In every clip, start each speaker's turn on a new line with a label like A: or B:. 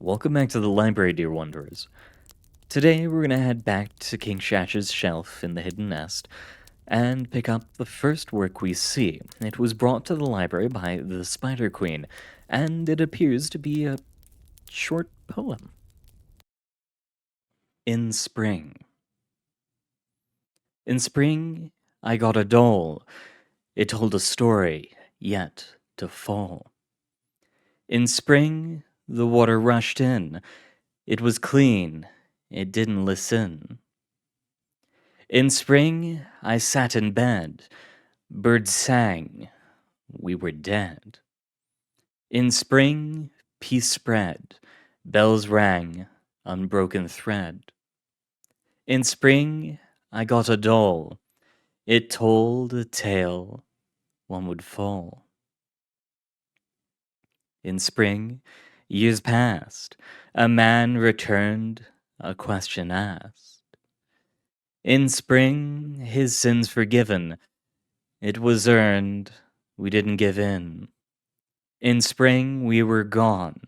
A: Welcome back to the library, dear wanderers. Today we're gonna head back to King Shash's shelf in the Hidden Nest and pick up the first work we see. It was brought to the library by the Spider Queen, and it appears to be a short poem. In spring. In spring, I got a doll. It told a story, yet to fall. In spring, the water rushed in. It was clean. It didn't listen. In spring, I sat in bed. Birds sang. We were dead. In spring, peace spread. Bells rang, unbroken thread. In spring, I got a doll. It told a tale. One would fall. In spring, years passed. A man returned, a question asked. In spring, his sins forgiven. It was earned, we didn't give in. In spring, we were gone,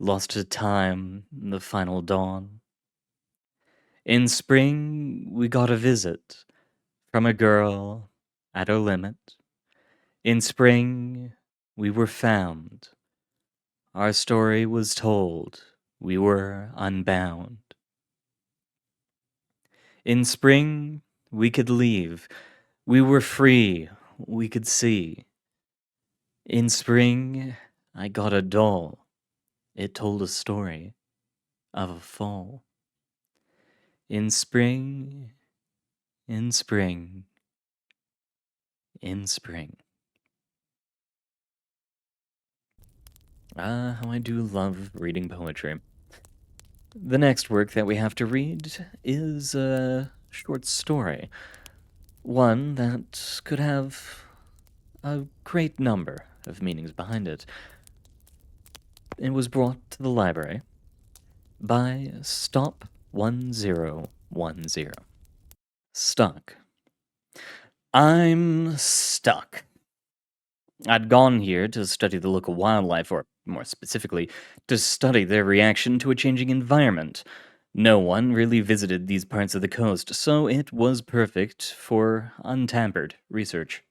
A: lost to time, the final dawn. In spring, we got a visit from a girl at our limit. In spring, we were found. Our story was told, we were unbound. In spring, we could leave. We were free, we could see. In spring, I got a doll. It told a story of a fall. In spring, in spring, in spring. Ah, how I do love reading poetry. The next work that we have to read is a short story. One that could have a great number of meanings behind it. It was brought to the library by Stop1010. Stuck. I'm stuck. I'd gone here to study the local wildlife, or more specifically, to study their reaction to a changing environment. No one really visited these parts of the coast, so it was perfect for untampered research.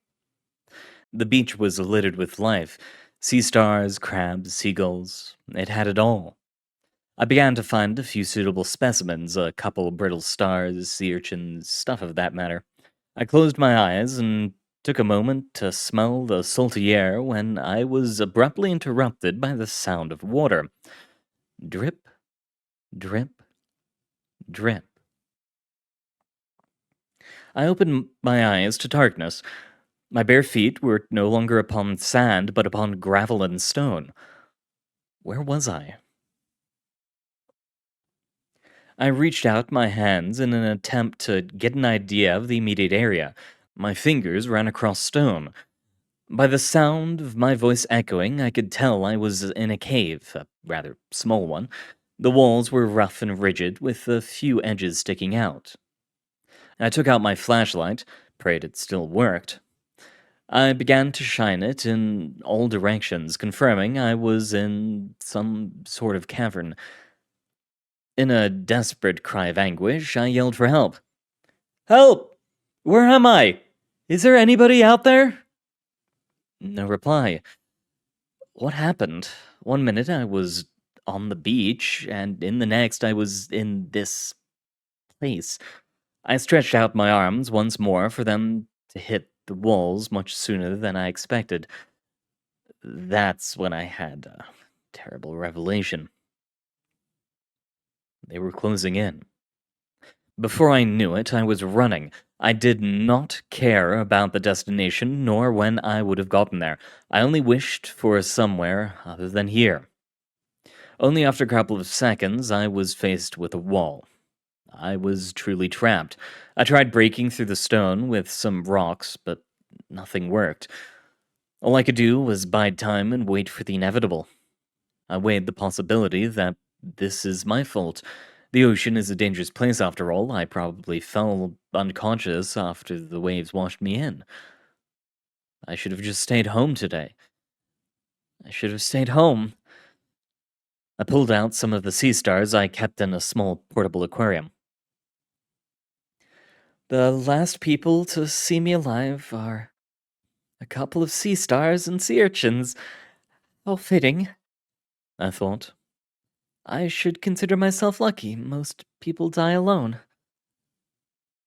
A: The beach was littered with life. Sea stars, crabs, seagulls. It had it all. I began to find a few suitable specimens, a couple brittle stars, sea urchins, stuff of that matter. I closed my eyes and took a moment to smell the salty air when I was abruptly interrupted by the sound of water. Drip, drip, drip. I opened my eyes to darkness. My bare feet were no longer upon sand, but upon gravel and stone. Where was I? I reached out my hands in an attempt to get an idea of the immediate area. My fingers ran across stone. By the sound of my voice echoing, I could tell I was in a cave, a rather small one. The walls were rough and rigid, with a few edges sticking out. I took out my flashlight, prayed it still worked. I began to shine it in all directions, confirming I was in some sort of cavern. In a desperate cry of anguish, I yelled for help. Help! Where am I? Is there anybody out there? No reply. What happened? One minute I was on the beach, and in the next I was in this place. I stretched out my arms once more for them to hit the walls much sooner than I expected. That's when I had a terrible revelation. They were closing in. Before I knew it, I was running. I did not care about the destination, nor when I would have gotten there. I only wished for somewhere other than here. Only after a couple of seconds, I was faced with a wall. I was truly trapped. I tried breaking through the stone with some rocks, but nothing worked. All I could do was bide time and wait for the inevitable. I weighed the possibility that this is my fault. The ocean is a dangerous place after all. I probably fell unconscious after the waves washed me in. I should have just stayed home today. I should have stayed home. I pulled out some of the sea stars I kept in a small portable aquarium. The last people to see me alive are a couple of sea stars and sea urchins. How fitting, I thought. I should consider myself lucky. Most people die alone.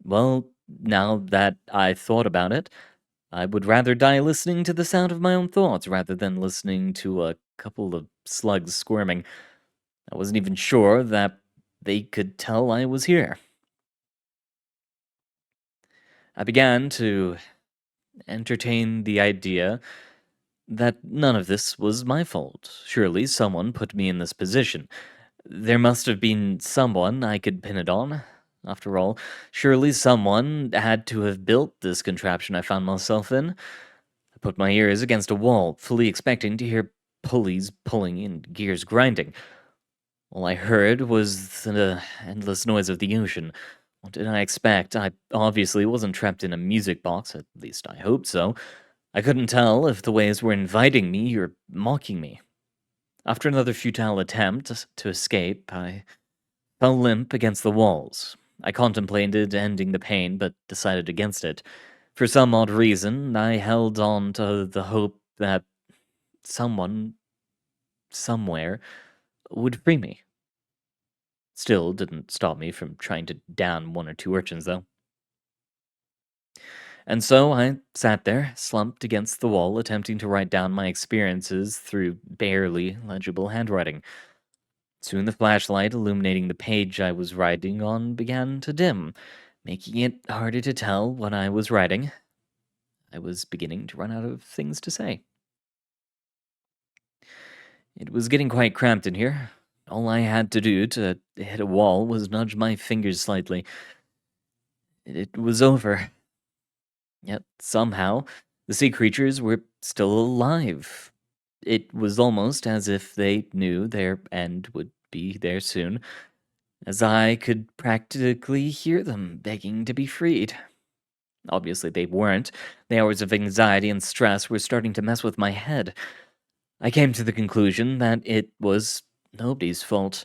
A: Well, now that I thought about it, I would rather die listening to the sound of my own thoughts rather than listening to a couple of slugs squirming. I wasn't even sure that they could tell I was here. I began to entertain the idea that none of this was my fault. Surely someone put me in this position. There must have been someone I could pin it on. After all, surely someone had to have built this contraption I found myself in. I put my ears against a wall, fully expecting to hear pulleys pulling and gears grinding. All I heard was the endless noise of the ocean. What did I expect? I obviously wasn't trapped in a music box, at least I hoped so. I couldn't tell if the waves were inviting me or mocking me. After another futile attempt to escape, I fell limp against the walls. I contemplated ending the pain, but decided against it. For some odd reason, I held on to the hope that someone, somewhere, would free me. Still didn't stop me from trying to down one or two urchins, though. And so I sat there, slumped against the wall, attempting to write down my experiences through barely legible handwriting. Soon the flashlight illuminating the page I was writing on began to dim, making it harder to tell what I was writing. I was beginning to run out of things to say. It was getting quite cramped in here. All I had to do to hit a wall was nudge my fingers slightly. It was over. Yet somehow, the sea creatures were still alive. It was almost as if they knew their end would be there soon, as I could practically hear them begging to be freed. Obviously, they weren't. The hours of anxiety and stress were starting to mess with my head. I came to the conclusion that it was nobody's fault,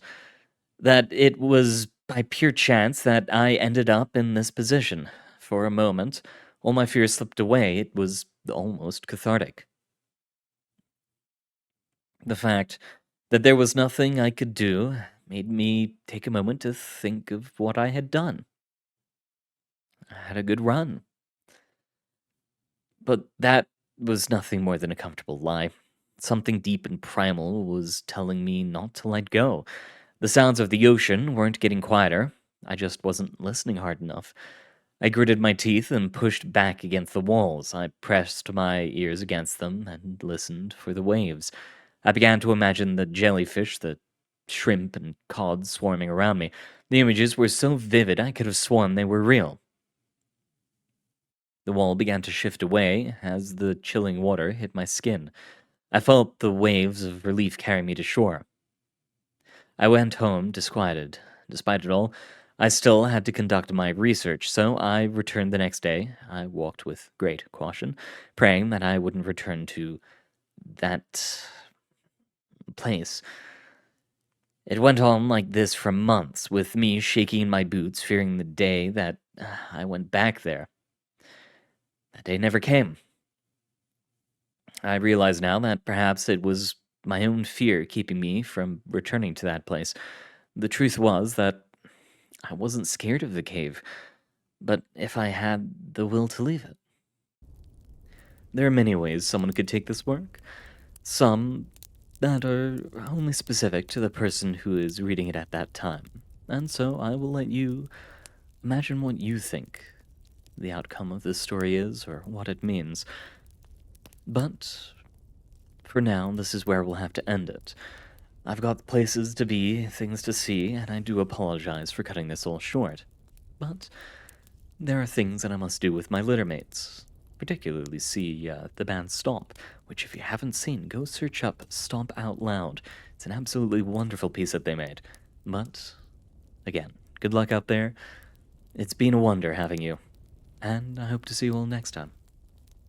A: that it was by pure chance that I ended up in this position. For a moment, all my fears slipped away. It was almost cathartic. The fact that there was nothing I could do made me take a moment to think of what I had done. I had a good run. But that was nothing more than a comfortable lie. Something deep and primal was telling me not to let go. The sounds of the ocean weren't getting quieter. I just wasn't listening hard enough. I gritted my teeth and pushed back against the walls. I pressed my ears against them and listened for the waves. I began to imagine the jellyfish, the shrimp, and cod swarming around me. The images were so vivid I could have sworn they were real. The wall began to shift away as the chilling water hit my skin. I felt the waves of relief carry me to shore. I went home disquieted. Despite it all, I still had to conduct my research, so I returned the next day. I walked with great caution, praying that I wouldn't return to that place. It went on like this for months, with me shaking in my boots, fearing the day that I went back there. That day never came. I realize now that perhaps it was my own fear keeping me from returning to that place. The truth was that I wasn't scared of the cave, but if I had the will to leave it. There are many ways someone could take this work. Some that are only specific to the person who is reading it at that time. And so I will let you imagine what you think the outcome of this story is or what it means. But for now, this is where we'll have to end it. I've got places to be, things to see, and I do apologize for cutting this all short. But there are things that I must do with my littermates. Particularly see the band Stomp, which if you haven't seen, go search up Stomp Out Loud. It's an absolutely wonderful piece that they made. But, again, good luck out there. It's been a wonder having you, and I hope to see you all next time.